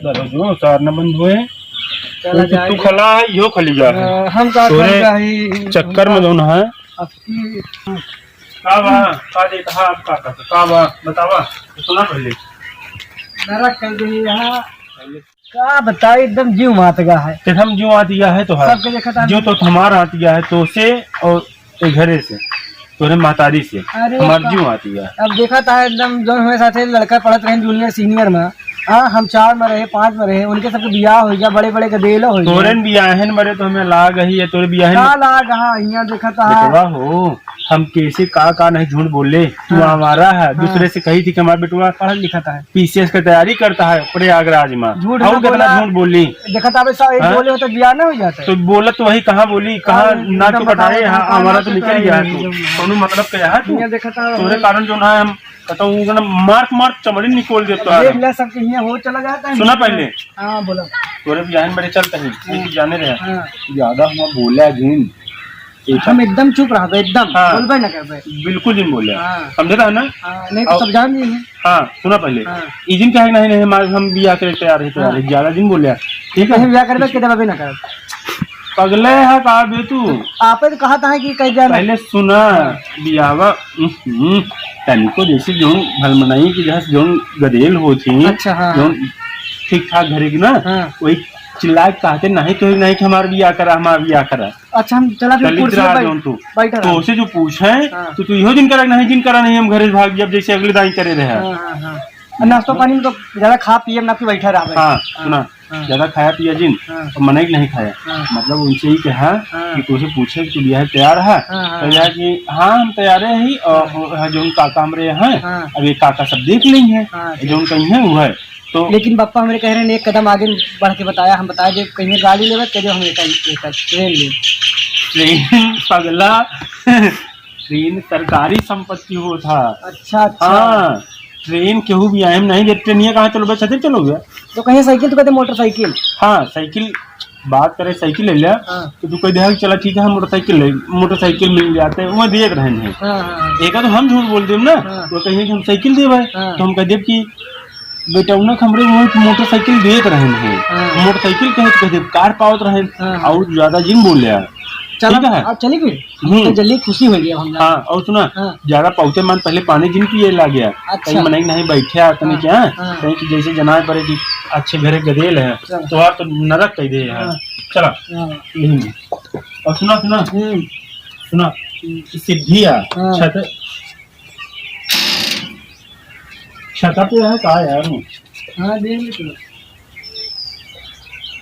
जो सार न बंद हुए तू खला है यो खली जा है हम का चक्कर में दोनों है का बा का दे कहा आपका का बा बतावा सुना पहले नरक कर दे यहाँ का बताई एकदम जीव मातगा है कि हम जो आ दिया है तो है जो तो हमारा आ दिया है तो से और एक घरे से तोरे मातारी से हमार जीव आती है। अब देखा था एकदम जो हमारे साथ लड़का पढ़त रहे जूनियर सीनियर में हम 4 में रहे 5 में रहे उनके सबके बियाह हो गया बड़े बड़े गदेल हो गया तोरे बियाहन मरे तो हमें लाग ही है तोरे बियाहन लाग हाँ यहाँ देखा था बेटवा हो हम कैसे का नहीं झूठ बोले तू हमारा है दूसरे से कही थी कि हमारा बेटवा पढ़ा लिखा था पीसीएस की तैयारी करता है प्रयागराज में झूठ झूठ बोली देखा था बोले तो बियाह ना हो जाता तो बोला तो वही कहाँ बोली कहाँ ना तो कटाए हमारा तो निकल गया है मतलब क्या है देखा था तोरे कारण जो ना हम मार्क चमड़ी निकोल देता है सबके यहाँ हो चला जाता है सुना पहले हाँ बोला तोरे बियाहन बड़े चलते हैं जाने रहे ज्यादा हम बोला जिन हम एकदम चुप रहा एकदम बोलबे ना करबे बिल्कुल जिन बोले समझता है ना नहीं तो सब जान लिए हाँ सुना पहले ई जिन कहे नहीं हम बियाह करे तैयार है ज्यादा दिन बोले ठीक है बियाह करबे के दबे ना कर पगले है का बे तू आपे तो कहा था कि कह जाना पहले सुना बियाहवा तनिको जैसे जो भलमनाई की जहां जो गदेल होती अच्छा हाँ जो ठीक ठाक घरे की ना वही चिल्लाए कहते नहीं तो नहीं कि हमारा बियाह करा हमारा बियाह करा अच्छा हम चला तो उसे जो पूछे तो तू इहो दिन करा नहीं हम घरे भाग जब जैसे अगले दाई करे रहे नाश्ता पानी में तो ज्यादा खा पिए ना बैठा रहा हाँ सुना ज्यादा खाया पिया जिन तो मना नहीं खाया मतलब उनसे ही कहा कि तुझे पूछे कि बियाह तैयार है तो कि हाँ हम तैयार है और जो काका हमारे हैं अब ये काका सब देख ली है जो कहीं है वो है तो लेकिन पापा हमारे कह रहे हैं एक कदम आगे बढ़ के बताया हम बताया जो कहीं गाड़ी ले कह हम ट्रेन ले ट्रेन पगला ट्रेन सरकारी संपत्ति हो था अच्छा हाँ ट्रेन केहू भी आए नहीं दे ट्रेन कहाँ चलोगे छते चलोगे तो कहीं साइकिल तो कहते मोटरसाइकिल हाँ साइकिल बात करे साइकिल ले लिया तो तू कह दे चला ठीक है हम मोटरसाइकिल मिल जाते हैं वो देख रहे हैं एक तो हम झूठ बोल दे ना वो कहिए कि हम साइकिल देवे तो हम कह दे कि बेटा उन्हें हमरे मोटरसाइकिल देख रहे हैं मोटरसाइकिल कहे कार पावत रहे और ज्यादा जिन बोल लिया ठीक है चली फिर जल्दी खुशी हो गया हम हाँ और सुना ज्यादा पौते मन पहले पानी जिन पिए ला गया कहीं मनाई नहीं बैठे तने क्या कहीं की जैसे जनाए पड़े की अच्छे घरे गदेल है तो आप तो नरक कह दे चला और सुना सुना सुना सिद्धिया छता पे है का यार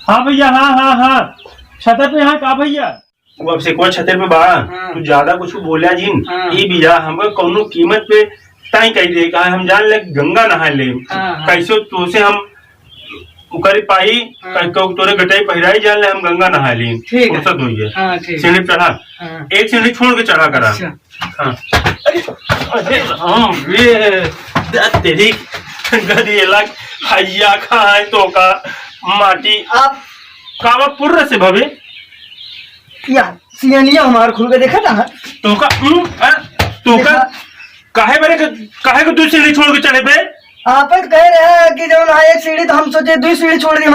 हाँ भैया हाँ छता पे है का भैया वो अब से कोई छते पे बा तू ज्यादा कुछ बोला जिन ये बिया हमको कौनो कीमत पे ताई कह दे का हम जान ले गंगा नहा ले कैसे तो से हम उकरी पाई तोरे गटाई पहिराई जान ले हम गंगा नहा ली फुर्सत हुई है सीढ़ी चढ़ा एक सीढ़ी छोड़ के चढ़ा करा हाँ ये तेरी गदेला हैया खाए तो का माटी आप कावा पुर्र से भवे सियानिया हमार खुल के देखा था तो का काहे को दूसरी सीढ़ी छोड़ के चढ़े पे आप कह रहे हैं कि जब एक सीढ़ी तो हम सोचे 2 सीढ़ी छोड़ दी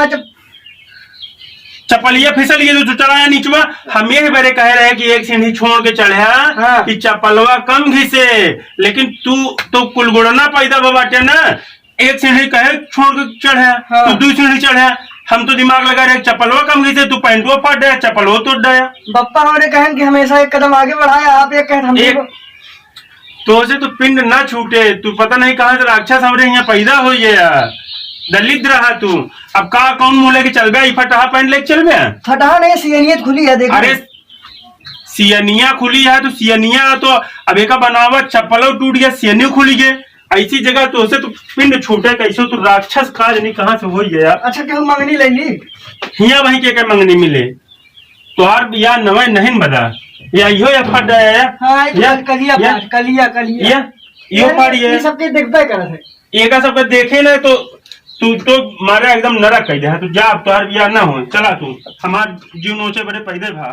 चपलिया फिसल ये जो चढ़ाया नीचवा हम ये बड़े कह रहे हैं कि एक सीढ़ी छोड़ के चढ़ा कि चपलवा कम घिसे लेकिन तू तो कुलगुड़ना पैदा बाटे ना एक सीढ़ी कहे छोड़ के चढ़ा तू 2 सीढ़ी चढ़ा हम तो दिमाग लगा रहे चप्पलवा कम घिसे तू पैंटवा फाट गया चप्पलवा तोड़ गया बप्पा हमारे कहें कि हमेशा एक कदम आगे बढ़ाया आप एक कहें हम तो से तो पिंड ना छूटे तू पता नहीं कहाँ से राक्षस हमारे यहाँ पैदा हो गया दलित रहा तू अब का कौन मुँह लेके चल गया फटाहा पैंट लेके चल गया फटाहा नहीं सियनियत खुली है देखो अरे सियनिया खुली है तो सियनिया तो अब एक बनावा चप्पल टूट गया सियनिया खुली गए ऐसी जगह तो उसे तो पिंड छूटे कैसे तो राक्षस काज नहीं कहाँ से हो गया अच्छा क्यों मंगनी लेंगी हिया वहीं के मंगनी मिले तुहार बिया नवे नहीं बता या यो या फट गया या कलिया यो फाड़ ये सबके देखबे करत है एका सबके देखे ना तो तू तो मारे एकदम नरक कह दे तू जा अब तुहार बिया ना हो चला तू हमार जीव नोचे बड़े पैदे भा